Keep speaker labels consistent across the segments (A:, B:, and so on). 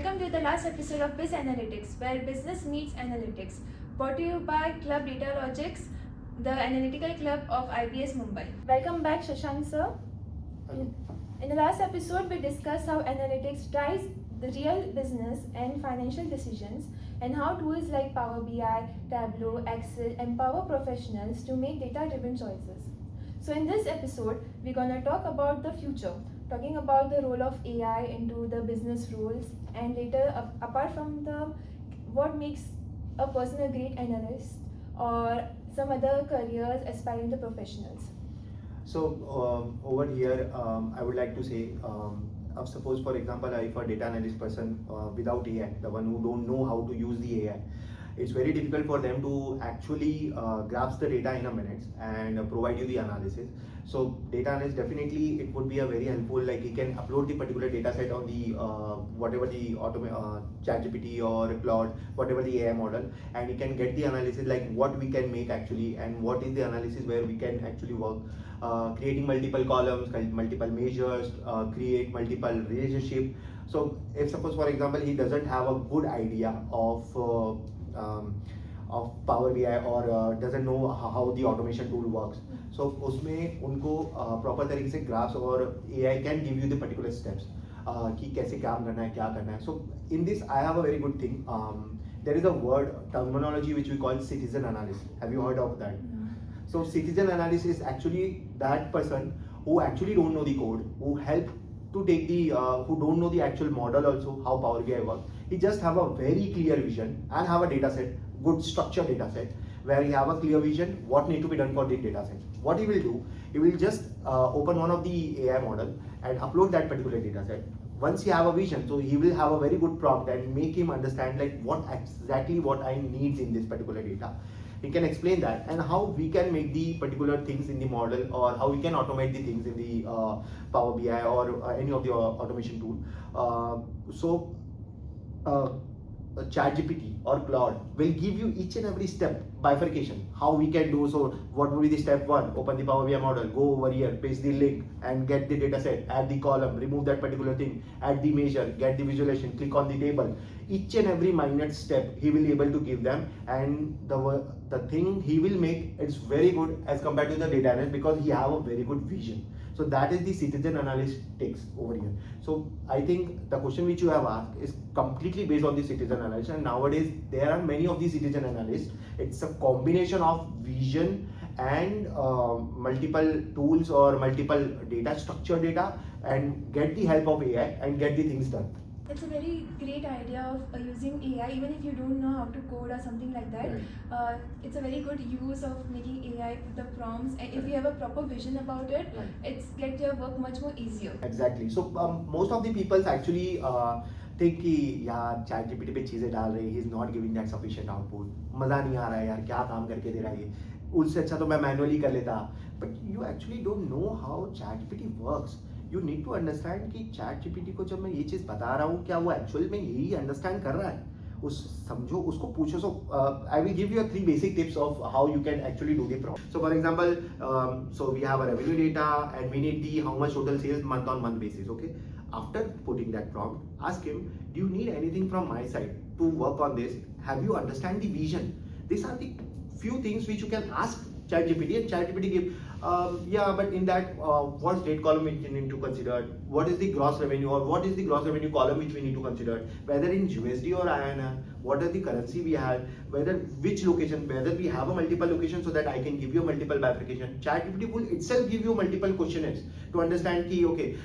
A: Welcome to the last episode of Biz Analytics, where business meets analytics. Brought to you by Club Data Logics, the analytical club of IBS Mumbai. Welcome back, Shashank sir. In the last episode, we discussed how analytics drives the real business and financial decisions, and how tools like Power BI, Tableau, Excel empower professionals to make data-driven choices. So in this episode, we're gonna talk about the future, talking about the role of AI into the business roles, and later, apart from the what makes a person a great analyst or some other careers aspiring to professionals.
B: So over here, I would like to say, suppose for example, if a data analyst person without AI, the one who don't know how to use the AI, it's very difficult for them to actually grasp the data in a minute and provide you the analysis. So data analyst, definitely it would be a very helpful, like he can upload the particular data set on the whatever the ChatGPT or Claude, whatever the AI model, and he can get the analysis like what we can make actually, and what is the analysis where we can actually work, creating multiple columns, multiple measures, create multiple relationship. So if suppose for example he doesn't have a good idea of Power BI or doesn't know how the automation tool works, so उसमें उनको proper तरीके से grasp और AI can give you the particular steps कि कैसे काम करना है, क्या करना है. So in this I have a very good thing. There is a word terminology which we call citizen analysis. Have you heard of that? So citizen analysis is actually that person who actually don't know the code, who help to take the who don't know the actual model also how Power BI works. He just have a very clear vision and have a data set, good structured data set, where he have a clear vision what need to be done for the data set. What he will do, he will just open one of the AI model and upload that particular data set. Once he have a vision, so he will have a very good prompt and make him understand like what exactly what I needs in this particular data. He can explain that and how we can make the particular things in the model, or how we can automate the things in the Power BI or any of the automation tool. ChatGPT or Claude will give you each and every step bifurcation how we can do. So what will be the step one? Open the Power BI model, go over here, paste the link and get the data set, add the column, remove that particular thing, add the measure, get the visualization, click on the table. Each and every minute step he will be able to give them, and the thing he will make, it's very good as compared to the data analyst because he have a very good vision. So that is the citizen analyst takes over here. So I think the question which you have asked is completely based on the citizen analyst, and nowadays there are many of the citizen analysts. It's a combination of vision and multiple tools or multiple data, structured data, and get the help of AI and get the things done.
A: It's a very great idea of using AI, even if you don't know how to code or something like that.
B: Right.
A: It's a very good use of making AI with the prompts, and if you have a proper vision about it,
B: Right.
A: it's get your work much more easier.
B: Exactly. So most of the people actually think कि यार ChatGPT पे चीजें डाल रहे, he is not giving that sufficient output. मजा नहीं आ रहा है यार, क्या काम करके दे रहा है ये, उससे अच्छा तो मैं मैनुअली कर लेता. But you actually don't know how ChatGPT works. You need to understand कि ChatGPT को जब मैं ये चीज बता रहा हूँ, क्या वो एक्चुअल में यही अंडरस्टैंड कर रहा है, उस समझो उसको पूछो. So I will give you 3 basic tips of how you can actually do the prompt. So for example, so we have a revenue data and we need the how much total sales month on month basis. Okay, after putting that prompt, ask him, do you need anything from my side to work on this? Have you understand the vision? These are the few things which you can ask ChatGPT, and ChatGPT give yeah, but in that what's date column which you need to consider, what is the gross revenue, or what is the gross revenue column which we need to consider, whether in USD or INR, what is the currency we have, whether which location, whether we have a multiple location, so that I can give you a multiple bifurcation. ChatGPT will itself give you multiple questionnaires to understand ki okay,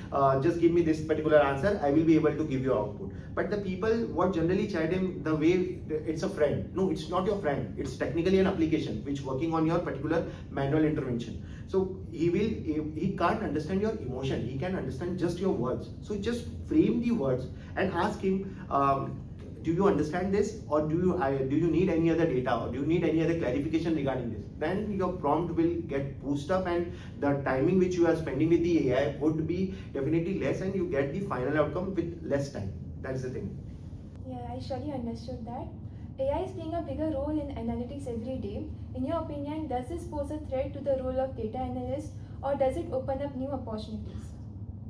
B: just give me this particular answer, I will be able to give you output. But the people what generally chat him the way it's a friend. No, it's not your friend. It's technically an application which working on your particular manual intervention. So he can't understand your emotion. He can understand just your words. So just frame the words and ask him, do you understand this, or do you need any other data, or do you need any other clarification regarding this? Then your prompt will get boosted up, and the timing which you are spending with the AI would be definitely less, and you get the final outcome with less time. That's the thing.
A: Yeah, I surely understood that. AI is playing a bigger role in analytics every day. In your opinion, does this pose a threat to the role of data analyst, or does it open up new opportunities?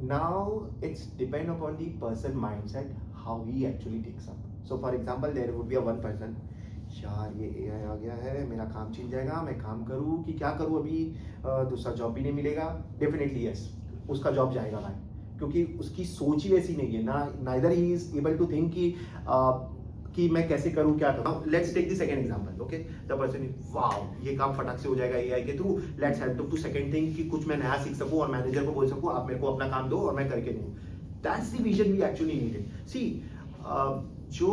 B: Now it's depend upon the person mindset, how he actually takes up. So for example, there would be a one person, यार ये AI आ गया है, मेरा काम छिन जाएगा, मैं काम करूँ कि क्या करूँ अभी, दूसरा जॉब भी नहीं मिलेगा. डेफिनेटली यस, उसका जॉब जाएगा भाई, क्योंकि उसकी सोच ही वैसी नहीं है ना. Neither he is able to think कि मैं कैसे करूं, क्या करूं. Let's take the second example. Okay, the person is wow, ये काम फटाक से हो जाएगा एआई के through. Let's help to second thing कि कुछ मैं नया सीख सकूं और मैनेजर को बोल सकूं आप मेरे को अपना काम दो और मैं करके दूं. That's the vision we actually needed. See, जो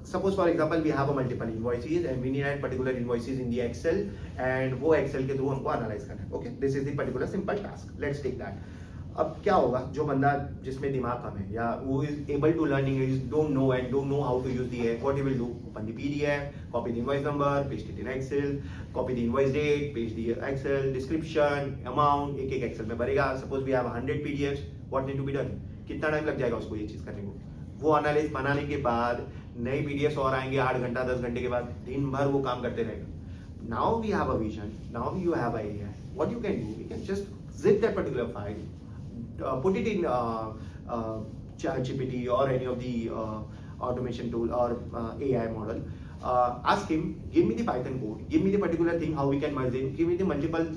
B: suppose for example we have a multiple invoices and we need particular invoices in the excel, and वो excel के through हमको analyze करना है. okay, this is the particular simple task. let's take that. अब क्या होगा, जो बंदा जिसमें दिमाग कम है या वो is able to learn English, don't know how to use दी है, what he will do, open the PDF, copy the invoice number, paste it in Excel, copy the invoice date, paste the Excel, description, amount, एक Excel में भरेगा. Suppose we have 100 PDFs, what need to be done, कितना time लग जाएगा उसको ये चीज करने को. वो एनालिसिस बनाने के बाद नई पीडीएफ और आएंगे 8 घंटा 10 घंटे के बाद, दिन भर वो काम करते रहेगा. Now we have a vision, now you have a idea, what you can do, you can just zip that particular file, put it in ChatGPT or any of the automation tool or AI model. Ask him, give me the Python code, give me the particular thing how we can merge it, give me the multiple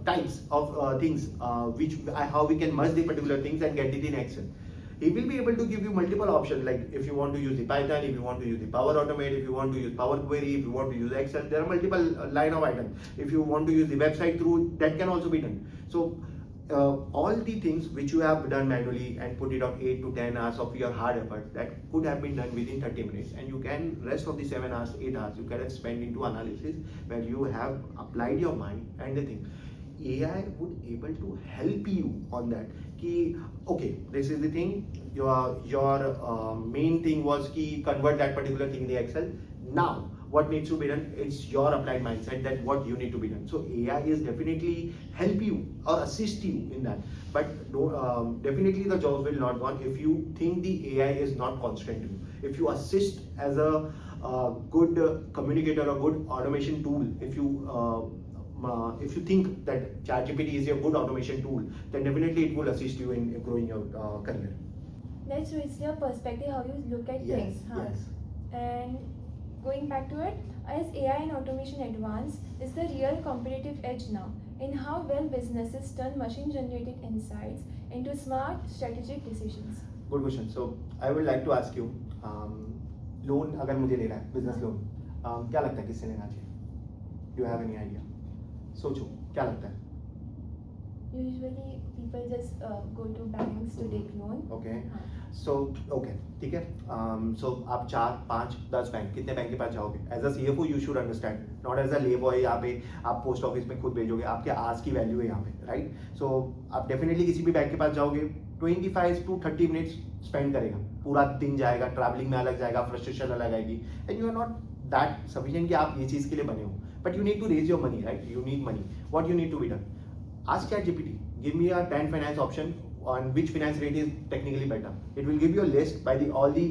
B: types of things how we can merge the particular things and get it in Excel. He will be able to give you multiple options, like if you want to use the Python, if you want to use the Power Automate, if you want to use Power Query, if you want to use Excel, there are multiple line of items. If you want to use the website through, that can also be done. So all the things which you have done manually and put it on 8 to 10 hours of your hard effort, that could have been done within 30 minutes, and you can rest of the 7 hours 8 hours you can spend into analysis where you have applied your mind and the thing. AI would able to help you on that. Ki okay, this is the thing, your main thing was ki convert that particular thing in the Excel. Now what needs to be done, it's your applied mindset that what you need to be done. So AI is definitely help you or assist you in that, but definitely the jobs will not gone if you think the AI is not constant to you. If you assist as a good communicator or good automation tool, if you think that ChatGPT is a good automation tool, then definitely it will assist you in growing your career.
A: Let's switch your perspective, how you look at
B: Yes,
A: things. Huh?
B: yes.
A: And going back to it, as AI and automation advance, is the real competitive edge now in how well businesses turn machine-generated insights into smart strategic decisions.
B: Good question. So I would like to ask you, loan अगर मुझे लेना है, business loan, क्या लगता है किससे लेना चाहिए? Do you have any idea? सोचो, क्या लगता है?
A: Usually people just go to banks to take loan.
B: Okay.
A: हाँ.
B: So okay, ठीक है. So आप 4, 5, 10 बैंक, कितने बैंक के पास जाओगे? As a CFO you should understand, not as a lay boy. यहाँ पे आप पोस्ट ऑफिस में खुद भेजोगे, आपके आवर्स की वैल्यू है यहाँ पे, राइट? So आप डेफिनेटली किसी भी बैंक के पास जाओगे, 25 to 30 मिनट्स स्पेंड करेगा, पूरा दिन जाएगा, ट्रैवलिंग में अलग जाएगा, फ्रस्ट्रेशन अलग आएगी, and you are not that sufficient कि आप ये चीज़ के लिए बने हो. But you need to raise your money, right? You need money. What you need to be done? Ask ChatGPT. Give me a 10 finance option on which finance rate is technically better. It will give you a list by all the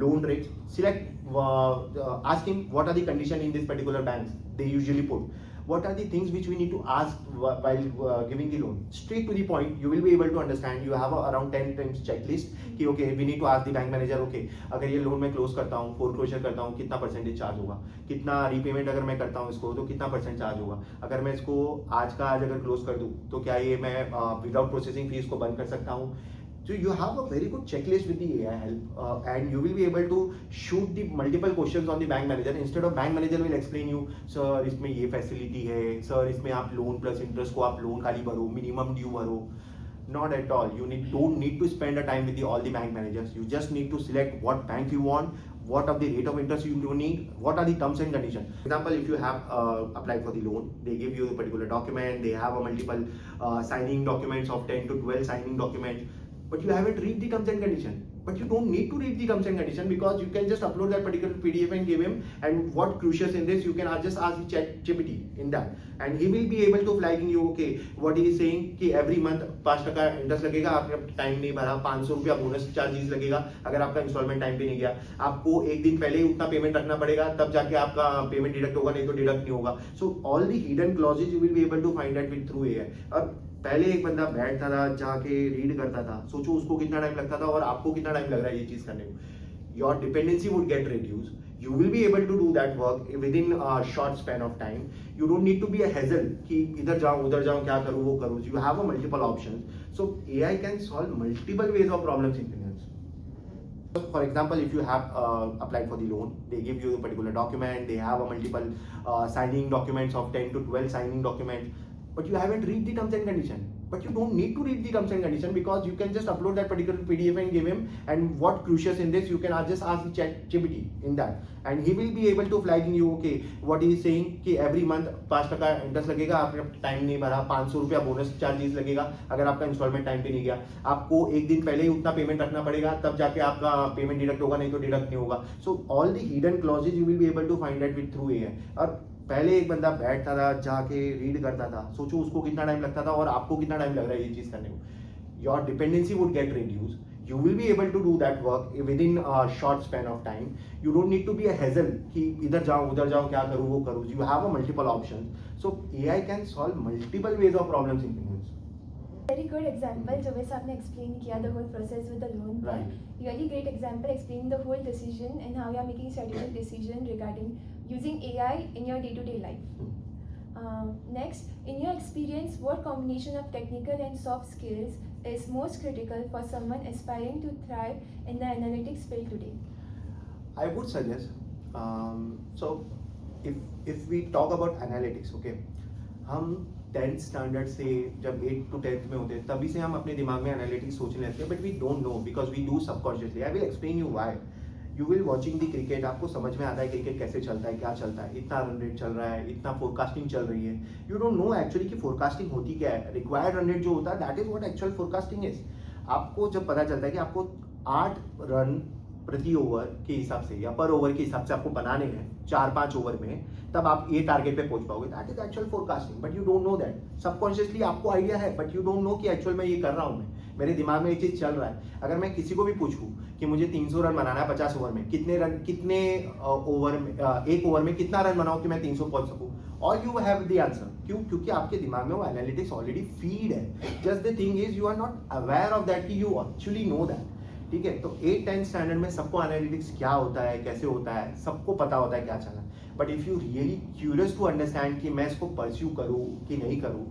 B: loan rates. Select. Ask him what are the conditions in this particular banks they usually put. What are the things which we need to ask while giving the loan? Straight to the point. You will be able to understand. You have around 10 times checklist. कि okay, we need to ask the bank manager. Okay, अगर ये loan मैं close करता हूँ, foreclosure करता हूँ, कितना percentage charge होगा, कितना रीपेमेंट अगर मैं करता हूँ इसको तो कितना परसेंट चार्ज होगा, अगर मैं इसको आज का आज अगर क्लोज कर दूँ तो क्या ये मैं विदाउट प्रोसेसिंग फीस को बंद कर सकता हूँ. So you have a very good checklist with the AI help, and you will be able to shoot the multiple questions on the bank manager. Instead of bank manager will explain you, sir इसमें ये facility है, sir इसमें आप loan plus interest को आप loan खाली भरो, minimum due भरो. Not at all. You don't need to spend a time with all the bank managers. You just need to select what bank you want, what are the rate of interest you do need, what are the terms and conditions. For example, if you have applied for the loan, they give you a particular document, they have a multiple signing documents of 10 to 12 signing documents, but you haven't read the terms and conditions. But you don't need to read the terms and conditions because you can just upload that particular PDF and give him. And what crucial in this, you can just ask the ChatGPT in that, and he will be able to flagging you. Okay, what he is saying कि every month 5% interest लगेगा, आपने time नहीं भरा, 500 रुपया bonus charges लगेगा अगर आपका instalment time पे नहीं गया, आपको एक दिन पहले ही उतना पेमेंट रखना पड़ेगा, तब जाके आपका पेमेंट डिडक्ट होगा, नहीं तो डिडक्ट नहीं होगा. So all the hidden clauses you will be able to find that with through AI. और पहले एक बंदा बैठता था जाके रीड करता था, सोचो उसको कितना टाइम लगता था और आपको कितना टाइम लग रहा है ये चीज करने को. Your dependency would get reduce. You will be able to do that work within a short span of time. You don't need to be a hassle कि इधर जाऊँ उधर जाऊँ क्या करूँ वो करूँ. You have a multiple options. So AI can solve multiple ways of problems in finance. For example, if you have applied for the loan, they give you a particular document. They have a multiple signing documents of 10 to 12 signing documents, but you haven't read the terms and condition. But you don't need to read the terms and condition because you can just upload that particular PDF and give him. And what crucial in this, you can just ask the ChatGPT in that, and he will be able to flagging you. Okay, what he is saying कि every month 5% interest लगेगा, आपने time नहीं भरा, 500 रुपया bonus charges लगेगा अगर आपका instalment time पे नहीं गया, आपको एक दिन पहले ही उतना पेमेंट रखना पड़ेगा, तब जाके आपका पेमेंट डिडक्ट होगा, नहीं तो डिडक्ट नहीं होगा. So all the hidden clauses you will be able to find that with through AI. और पहले एक बंदा बैठता था जाके रीड करता था, सोचो उसको कितना टाइम लगता था और आपको कितना टाइम लग रहा है ये चीज करने को. Your dependency would get reduce. You will be able to do that work within a short span of time. You don't need to be a hassle कि इधर जाऊँ उधर जाऊँ क्या करूँ वो करूँ. You have a multiple options. So AI can solve multiple ways of problems in finance.
A: Very good example जो वैसे आपने explain किया the whole process with the loan.
B: Right.
A: Really great example explaining the whole decision and how you are making strategic decision regarding using AI in your day-to-day life. Next, in your experience, what combination of technical and soft skills is most critical for someone aspiring to thrive in the analytics field today?
B: I would suggest, so if we talk about analytics, okay, हम 10th standard से जब 8 to 10th में होते हैं तभी से हम अपने दिमाग में एनालिटिक्स सोचने लगते हैं, but we don't know because we do subconsciously. I will explain you why. You will watching the cricket, आपको समझ में आता है क्रिकेट कैसे चलता है, क्या चलता है, इतना रन रेट चल रहा है, इतना फोरकास्टिंग चल रही है. यू डोंट नो एक्चुअली कि फोरकास्टिंग होती क्या है. रिक्वायर्ड रन रेट जो होता है that is what actual forecasting is. आपको जब पता चलता है कि आपको 8 रन प्रति ओवर के हिसाब से या पर ओवर के हिसाब से आपको बनाने हैं 4-5 ओवर में, तब आप ये टारगेट पे पहुंच पाओगे. That is actual forecasting. But you don't know that. Subconsciously आपको आइडिया है बट यू डोंट नो कि एक्चुअल में ये कर रहा हूं मैं, मेरे दिमाग में ये चीज चल रहा है. अगर मैं किसी को भी पूछूं कि मुझे 300 रन बनाना है 50 ओवर में, कितने रन, कितने ओवर में, एक ओवर में कितना रन बनाऊं कि मैं 300 पहुंच सकूं, और यू हैव द आंसर. क्यों? क्योंकि आपके दिमाग में वो एनालिटिक्स ऑलरेडी फीड है. Just the thing is you are not aware of that कि यू एक्चुअली नो दैट. ठीक है, तो 8-10 स्टैंडर्ड में सबको एनालिटिक्स क्या होता है, कैसे होता है, सबको पता होता है क्या चलना है. But if you really curious to understand कि मैं इसको परस्यू करूँ कि नहीं करूँ,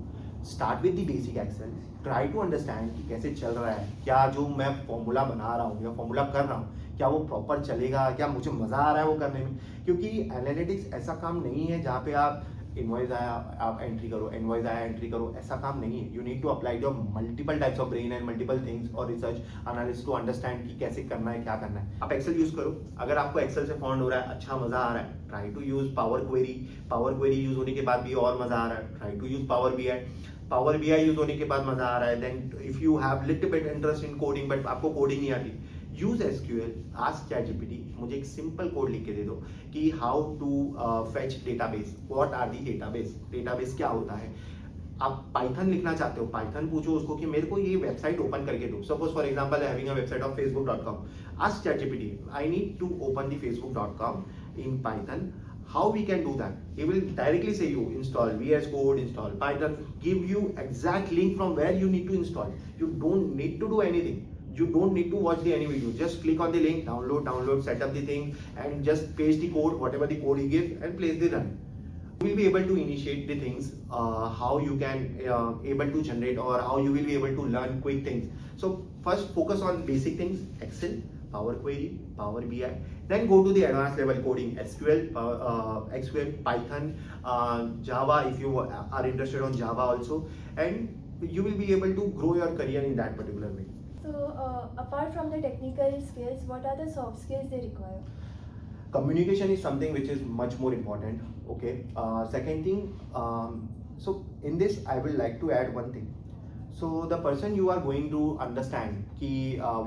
B: start with the basic Excel. Try to understand कि कैसे चल रहा है, क्या जो मैं फॉर्मूला बना रहा हूँ या फॉर्मूला कर रहा हूँ क्या वो प्रॉपर चलेगा, क्या मुझे मजा आ रहा है वो करने में. क्योंकि एनालिटिक्स ऐसा काम नहीं है जहाँ पे आप इनवॉइस आया आप एंट्री करो, इनवॉइस आया एंट्री करो, ऐसा काम नहीं है. You need to apply your multiple types of brain and multiple things और रिसर्च एनालिसिस टू अंडरस्टैंड कि कैसे करना है, क्या करना है. आप एक्सेल यूज करो. अगर आपको एक्सेल से फाउंड हो रहा है, अच्छा मजा आ रहा है, try to use Power Query. Power Query use होने के बाद भी और मजा आ रहा है, try to use Power BI. Power BI use होने के बाद मजा आ रहा है, then if you have little bit interest in coding but आपको कोडिंग नहीं आती, यूज एसक्यूएल. आस्क ChatGPT, मुझे एक सिंपल कोड लिख के दे दो कि how to fetch database, what are the database, database क्या होता है. आप पाइथन लिखना चाहते हो, पाइथन पूछो उसको कि मेरे को ये वेबसाइट ओपन करके दो. Suppose for example having a website of facebook.com. Ask ChatGPT, I need to open the facebook.com in Python. How we can do that? He will directly say you install VS Code, install Python, give you exact link from where you need to install. You don't need to do anything. You don't need to watch any video. Just click on the link, download, set up the thing, and just paste the code, whatever the code he gives, and place the run. You will be able to initiate the things, how you can able to generate or how you will be able to learn quick things. So first focus on basic things, Excel, Power Query, Power BI. Then go to the advanced level coding, SQL, Python, Java if you are interested on Java also, and you will be able to grow your career in that particular way.
A: So, apart from the technical skills, what are the soft skills they require?
B: Communication is something which is much more important. Okay. Second thing, so in this I will like to add one thing. So the person you are going to understand ki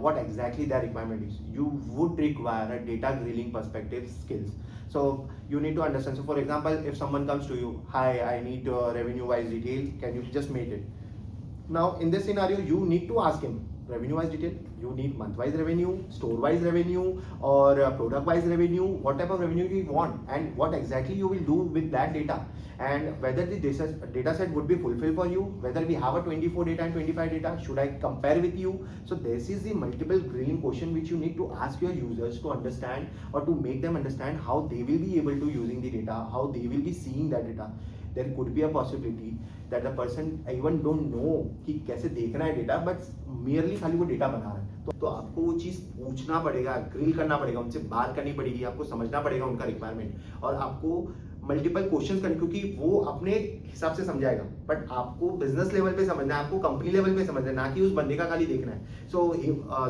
B: what exactly their requirement is, you would require a data grilling perspective skills. So you need to understand. So for example, if someone comes to you, hi, I need revenue wise detail, can you just make it? Now in this scenario you need to ask him revenue wise detail, you need month wise revenue, store wise revenue, or product wise revenue, what type of revenue you want and what exactly you will do with that data. and whether the data set would be fulfilled for you, whether we have a 24 data and 25 data, should I compare with you? So this is the multiple grilling question which you need to ask your users to understand or to make them understand how they will be able to using the data, how they will be seeing that data. There could be a possibility that the person even don't know कि कैसे देखना है data, but merely खाली वो data बना रहा है. तो आपको वो चीज़ पूछना पड़ेगा, ग्रिल करना पड़ेगा, उनसे बात करनी पड़ेगी, आपको समझना पड़ेगा उनका रिक्वायरमेंट और आपको मल्टीपल क्वेश्चंस करने, क्योंकि वो अपने हिसाब से समझाएगा, बट आपको बिजनेस लेवल पे समझना है, आपको कंपनी लेवल पे समझना है, ना कि उस बंदे का खाली देखना है. So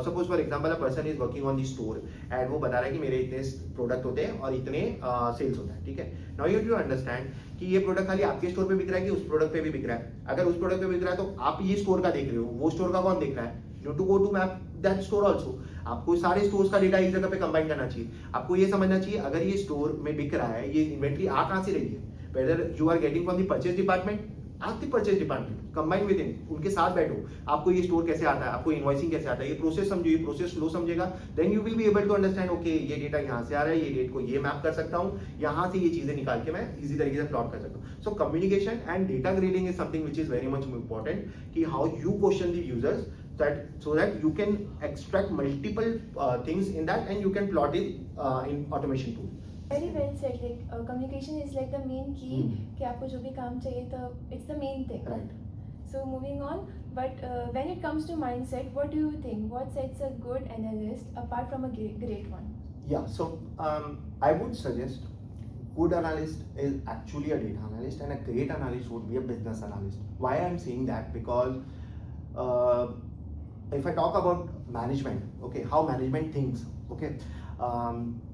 B: suppose for example a person is working on the store and वो बता रहा है कि मेरे इतने प्रोडक्ट होते हैं और इतने सेल्स होता है. ठीक है, नाउ यू टू अंडरस्टैंड कि ये प्रोडक्ट खाली आपके स्टोर पे बिक रहा है कि उस प्रोडक्ट पे भी बिक रहा है. अगर उस प्रोडक्ट पे बिक रहा है तो आप ये स्टोर का देख रहे हो, वो स्टोर का कौन देख रहा है? You to go to map that store also. आपको सारे स्टोर्स का डेटा एक जगह पे कंबाइन करना चाहिए. आपको ये समझना चाहिए अगर ये स्टोर में बिक रहा है, ये इन्वेंट्री आ कहां से रही है, whether you are getting from the purchase department, ask the purchase department, combine with him, उनके साथ बैठो, आपको ये स्टोर कैसे आता है, आपको इनवॉइसिंग कैसे आता है, ये प्रोसेस समझो, ये प्रोसेस फ्लो समझेगा, then you will be able to understand okay ये डेटा यहाँ से आ रहा है, ये डेट को ये मैप कर सकता हूँ, यहाँ से ये चीजें निकाल के मैं इसी तरीके से प्लॉट कर सकता हूँ. So communication and data grading is something which is very much important कि how you question the users so that you can extract multiple things in that and you can plot it in automation tool.
A: Very well said. Like communication is like the main key. कि आपको जो भी काम चाहिए तो it's the main thing.
B: Right.
A: So moving on, but when it comes to mindset, what do you think? What sets a good analyst apart from a great one?
B: Yeah. So I would suggest good analyst is actually a data analyst and a great analyst would be a business analyst. Why I'm saying that? Because if I talk about management, okay, how management thinks, okay,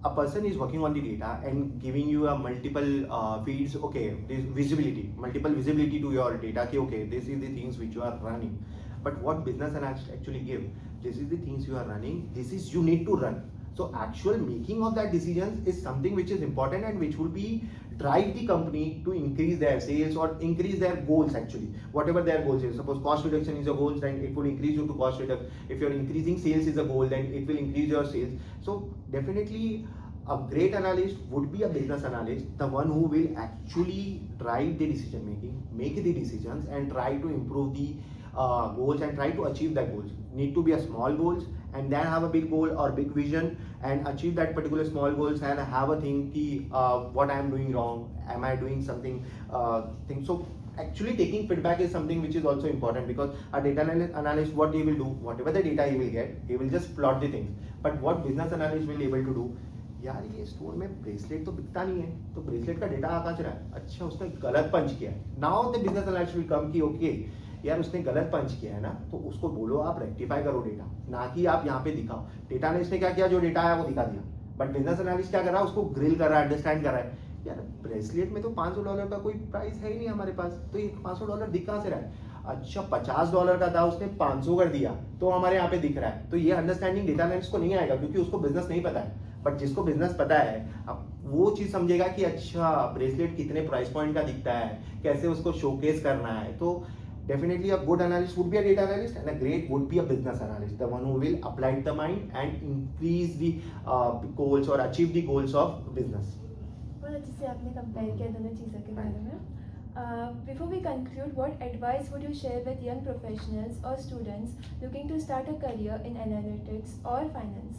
B: a person is working on the data and giving you a multiple feeds, okay, this visibility, multiple visibility to your data, okay, okay, this is the things which you are running. But what business analyst actually give, this is the things you are running, this is you need to run. So actual making of that decisions is something which is important and which will be drive the company to increase their sales or increase their goals actually. Whatever their goals is. Suppose cost reduction is a goal, then it will increase you to cost reduction. If you're increasing sales is a goal, then it will increase your sales. So definitely a great analyst would be a business analyst, the one who will actually drive the decision making, make the decisions and try to improve the goals and try to achieve that goals. Need to be a small goals and then have a big goal or big vision and achieve that particular small goals and have a thing ki, what I am doing wrong, am I doing something thing. So actually taking feedback is something which is also important because a data analyst what he will do, whatever the data he will get, he will just plot the things. But what business analyst will able to do, यार ये store में bracelet तो बिकता नहीं है, तो bracelet का data कहाँ से रहा है, अच्छा उसने गलत पंच किया है. Now the business analyst will come कि ओके यार उसने गलत पंच किया है ना, तो उसको बोलो आप रेक्टिफाई करो डेटा, ना कि आप यहाँ पे दिखाओ. डेटा एनालिस्ट ने क्या किया, जो डेटा आया वो दिखा दिया, बट बिजनेस एनालिस्ट क्या कर रहा है, उसको ग्रिल कर रहा है, अंडरस्टैंड कर रहा है. यार ब्रेसलेट में तो $500 का कोई प्राइस है ही नहीं हमारे पास, तो ये $500 दिख कहाँ से रहा है, अच्छा $50 का था उसने 500 कर दिया तो हमारे यहाँ पे दिख रहा है. तो ये अंडरस्टैंडिंग डेटा एनालिस्ट को नहीं आएगा क्योंकि उसको बिजनेस नहीं पता है. बट जिसको बिजनेस पता है अब वो चीज समझेगा कि अच्छा ब्रेसलेट कितने प्राइस पॉइंट का दिखता है, कैसे उसको शोकेस करना है. तो definitely a good analyst would be a data analyst and a great would be a business analyst, the one who will apply the mind and increase the goals or achieve the goals of business.
A: बहुत अच्छे से आपने compare किया दोनों चीज़ों के बारे में. Before we conclude, what advice would you share with young professionals or students looking to start a career in analytics or finance?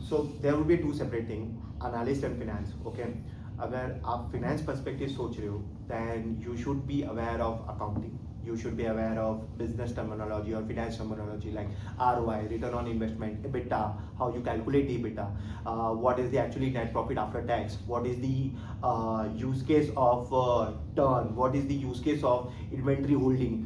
B: So there will be two separate things, analyst and finance. Okay, अगर आप finance perspective सोच रहे हो, then you should be aware of accounting. You should be aware of business terminology or finance terminology like ROI, return on investment, EBITDA, how you calculate the EBITDA, what is the actually net profit after tax, what is the use case of turn, what is the use case of inventory holding,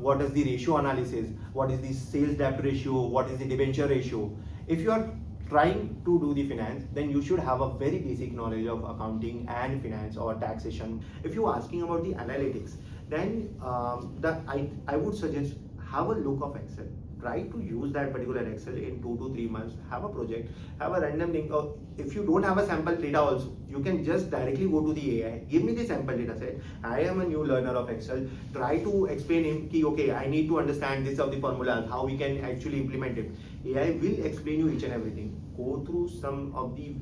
B: what is the ratio analysis, what is the sales debt ratio, what is the debenture ratio. If you are trying to do the finance, then you should have a very basic knowledge of accounting and finance or taxation. If you are asking about the analytics, then I would suggest have a look of Excel. Try to use that particular Excel in 2 to 3 months. Have a project, have a random thing. Or if you don't have a sample data also, you can just directly go to the AI. Give me the sample data set. I am a new learner of Excel. Try to explain him ki okay, I need to understand this of the formulas, how we can actually implement it. AI will explain you each and everything. Go through some of the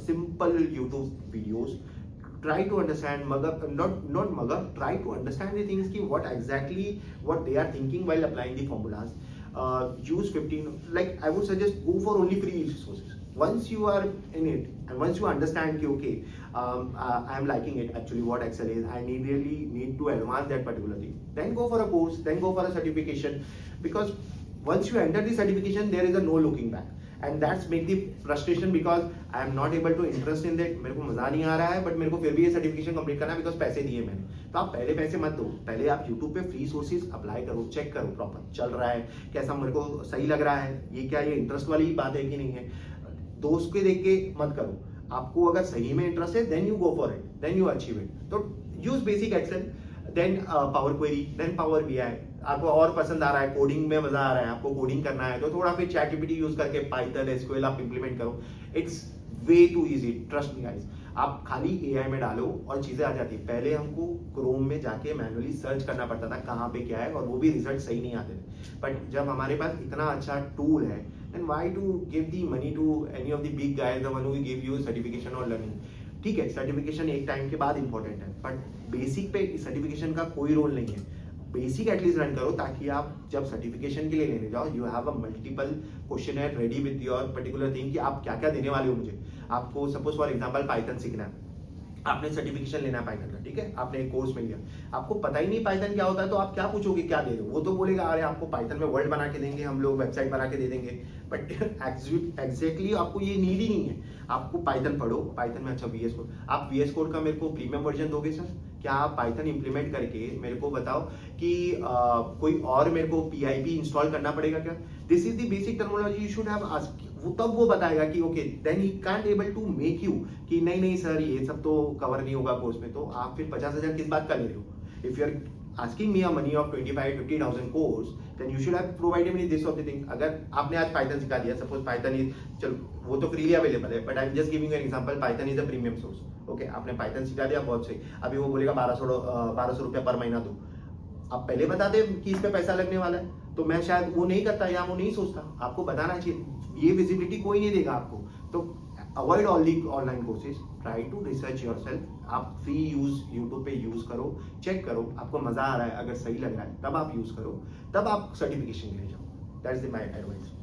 B: simple YouTube videos. try to understand mother, not mother, try to understand the things ki what exactly what they are thinking while applying the formulas. Use 15, like I would suggest go for only free resources. Once you are in it and once you understand ki okay, I am liking it actually what Excel is, I really need to advance that particular thing, then go for a course, then go for a certification, because once you enter the certification there is a no looking back. And that's make the frustration because I am not able to interest in that, मेरे को मजा नहीं आ रहा है but मेरे को फिर भी ये सर्टिफिकेशन कंप्लीट करना है बिकॉज पैसे दिए मैंने. तो आप पहले पैसे मत दो, पहले आप यूट्यूब पे फ्री सोर्सेज अप्लाई करो, चेक करो प्रॉपर चल रहा है कैसा, मेरे को सही लग रहा है, ये क्या ये इंटरेस्ट वाली बात है कि नहीं है. दोस्त के देख के मत करो, आपको अगर सही में इंटरेस्ट है then you go for it, then you achieve it. तो use basic Excel, then power query, then power BI. आपको और पसंद आ रहा है, कोडिंग में मजा आ रहा है, आपको कोडिंग करना है तो थोड़ा फिर चैट जीपीटी यूज करके पाइथन एसक्यूएल आप इंप्लीमेंट करो. It's way too easy, trust me guys. आप खाली एआई में डालो और चीजें आ जाती है. पहले हमको क्रोम में जाके मैनुअली सर्च करना पड़ता था कहाँ पे क्या है, और वो भी रिजल्ट सही नहीं आते थे. बट जब हमारे पास इतना अच्छा टूल है, then why to give the money to any of the big guys, the one who give you certification और लर्निंग. ठीक है, सर्टिफिकेशन एक टाइम के बाद इंपॉर्टेंट है, बट बेसिक पे सर्टिफिकेशन का कोई रोल नहीं है. बेसिक एटलीस्ट रन करो ताकि आप जब सर्टिफिकेशन के लिए लेने जाओ you have a multiple question ready with your particular thing कि आप क्या क्या देने वाले हो मुझे. आपको सपोज फॉर एग्जांपल पाइथन सीखना है, आपने सर्टिफिकेशन लेना है पाइथन का, ठीक है, आपने एक कोर्स मिल गया, आपको पता ही नहीं पाइथन क्या होता है, तो आप क्या पूछोगे क्या दे रहे हो. वो तो बोलेगा अरे आपको पाइथन में वर्ड बना के देंगे हम लोग, वेबसाइट बना के दे देंगे, बट एग्जैक्टली आपको ये नीड ही नहीं है. आपको पाइथन पढ़ो, पाइथन में अच्छा वीएस कोड, आप वीएस कोड का मेरे को प्रीमियम वर्जन दोगे सर? क्या आप पाइथन इंप्लीमेंट करके मेरे को बताओ कि कोई और मेरे को पीआईपी इंस्टॉल करना पड़ेगा क्या? This is the basic terminology you should have asked. वो तब वो बताएगा कि okay then he can't able to make you कि नहीं नहीं सर ये सब तो कवर नहीं होगा कोर्स में, तो आप फिर 50,000 किस बात का ले रहे हो? If you are asking me a money of 25-50,000 course, then you should have provided me this of the thing. अगर आपने आज पाइथन सिखा दिया, सपोज पाइथन इज, चलो वो तो फ्रीली अवेलेबल है, but I am just giving an example, Python is a premium source. Okay, आपने पाइथन सिखा दिया, बहुत सही. अभी वो बोलेगा 1200 रुपया पर महीना दो. आप पहले बताते कि इस पे पैसा लगने वाला है तो मैं शायद वो नहीं करता या वो नहीं सोचता. आपको बताना चाहिए, ये विजिबिलिटी कोई नहीं देगा आपको. तो avoid all the online courses, try to research yourself. आप फ्री यूज यूट्यूब पे यूज करो, चेक करो, आपको मजा आ रहा है, अगर सही लग रहा है तब आप यूज करो, तब आप सर्टिफिकेशन के लिए जाओ. That's the my advice.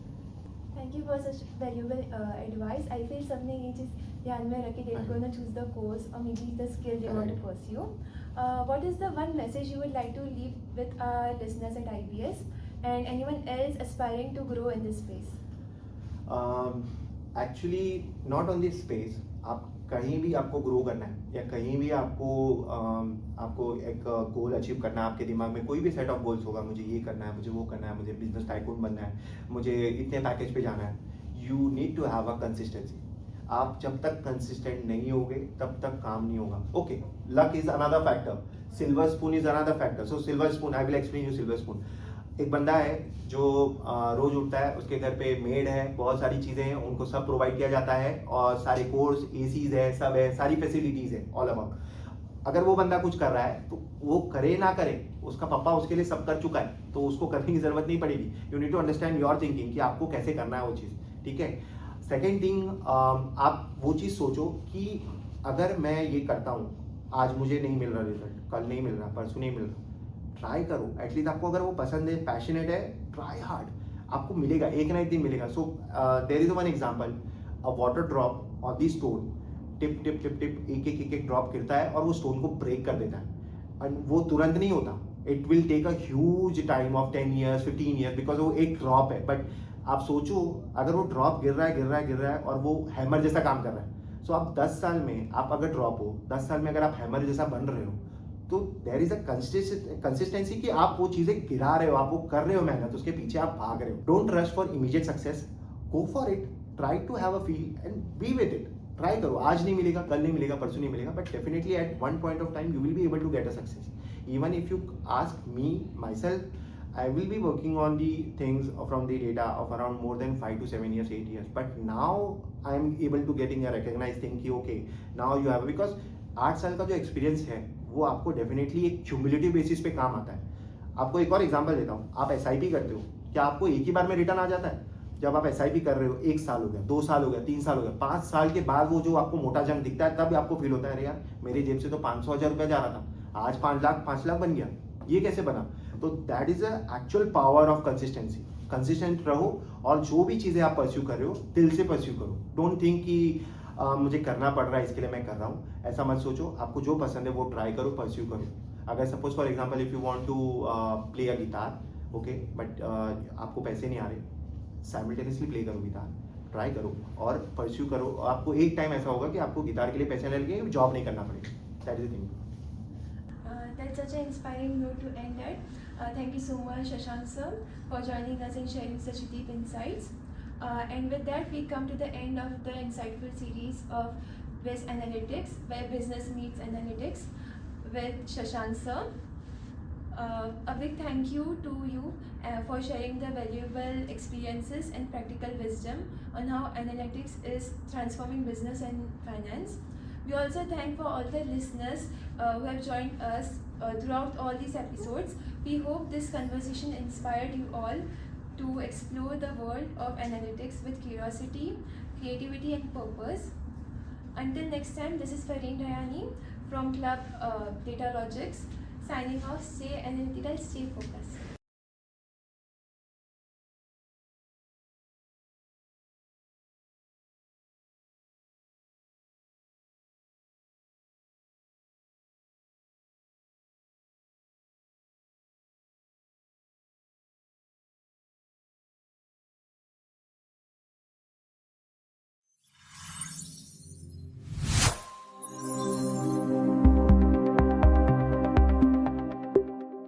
A: Thank you for such valuable advice. I feel सबने ये चीज़ ध्यान में रखी, they're going to choose the course or maybe the skill they want to pursue. What is the one message you would like to leave with our listeners at IBS and anyone else aspiring to grow in this space?
B: Actually not on this space. आप कहीं भी आपको grow करना है या कहीं भी आपको एक गोल अचीव करना है, आपके दिमाग में कोई भी सेट ऑफ गोल्स होगा, मुझे ये करना है, मुझे वो करना है, मुझे बिजनेस टाइकून बनना है, मुझे इतने पैकेज पे जाना है, you need to have a consistency. आप जब तक कंसिस्टेंट नहीं होगे तब तक काम नहीं होगा. Okay, luck is another factor, silver spoon is another factor. So silver spoon, I will explain you silver spoon. एक बंदा है जो रोज उठता है, उसके घर पे मेड है, बहुत सारी चीजें हैं, उनको सब प्रोवाइड किया जाता है और सारे कोर्स, एसीज है, सब है, सारी फैसिलिटीज है ऑल अबाउट. अगर वो बंदा कुछ कर रहा है तो वो करे ना करे, उसका पापा उसके लिए सब कर चुका है तो उसको करने की जरूरत नहीं पड़ेगी. You need to understand your thinking कि आपको कैसे करना है वो चीज़. ठीक है. सेकेंड थिंग, आप वो चीज़ सोचो कि अगर मैं ये करता हूँ, आज मुझे नहीं मिल रहा रिजल्ट, कल नहीं मिल रहा, परसों नहीं मिल रहा, ट्राई करो. एटलीस्ट आपको अगर वो पसंद है, पैशनेट है, ट्राई हार्ड, आपको मिलेगा, एक ना एक दिन मिलेगा. So there is one example, a water drop on the stone, टिप टिप टिप टिप एक ड्रॉप गिरता है और वो स्टोन को ब्रेक कर देता है. एंड वो तुरंत नहीं होता, it will take a huge time of 10 years 15 years because वो एक ड्रॉप है. बट आप सोचो अगर वो ड्रॉप गिर रहा है और वो हैमर जैसा काम कर रहा है. सो आप 10 साल में, आप अगर ड्रॉप हो, 10 साल में अगर आप हैमर जैसा बन रहे हो, तो देयर इज अ कंसिस्टेंसी कि आप वो चीजें गिरा रहे हो, आप वो कर रहे हो मेहनत, उसके पीछे आप भाग रहे हो. Don't rush for immediate success, go for it, try to have a feel and be with it. Try करो, आज नहीं मिलेगा, कल नहीं मिलेगा, परसों नहीं मिलेगा, but definitely at one point of time you will be able to get a success. Even if you ask me my I will be working on the things from the data of around more than 5 to 7 years, 8 years. But now I am able to getting a recognized thing कि okay, now you have, because 8 साल का जो experience है वो आपको definitely एक cumulative basis पे काम आता है. आपको एक और एग्जांपल देता हूँ. आप SIP करते हो, क्या आपको एक ही बार में रिटर्न आ जाता है? जब आप SIP कर रहे हो 1 साल हो गया, 2 साल हो गया, 3 साल हो गया, 5 साल के बाद वो जो आपको मोटा जंग दिखता है तब आपको फील होता है अरे यार मेरी जेब से तो 500,000 रुपया जा रहा था, आज 5 लाख बन गया, ये कैसे बना? तो that is the actual power of consistency. Consistent रहो और जो भी चीज़ें आप परस्यू कर रहे हो दिल से परस्यू करो। डोंट थिंक कि मुझे करना पड़ रहा है इसके लिए मैं कर रहा हूँ, ऐसा मत सोचो। आपको जो पसंद है वो ट्राई करो, परस्यू करो। अगर suppose for example if you want to play a guitar, okay, but आपको पैसे नहीं आ रहे, साइमल्टेनियसली प्ले करो गिटार, ट्राई करो और परस्यू करो। आपको एक टाइम ऐसा होगा कि आपको गिटार के लिए पैसे नहीं लगे, जॉब नहीं करना पड़ेगा। That is the thing.
A: That's such an inspiring note to end at. Thank you so much, Shashank sir, for joining us and sharing such deep insights. And with that, we come to the end of the insightful series of Biz Analytics, where business meets analytics, with Shashank sir. A big thank you to you for sharing the valuable experiences and practical wisdom on how analytics is transforming business and finance. We also thank for all the listeners who have joined us throughout all these episodes. We hope this conversation inspired you all to explore the world of analytics with curiosity, creativity, and purpose. Until next time, this is Fareen Rayani from Club Data Logics, signing off. Stay analytical, stay focused.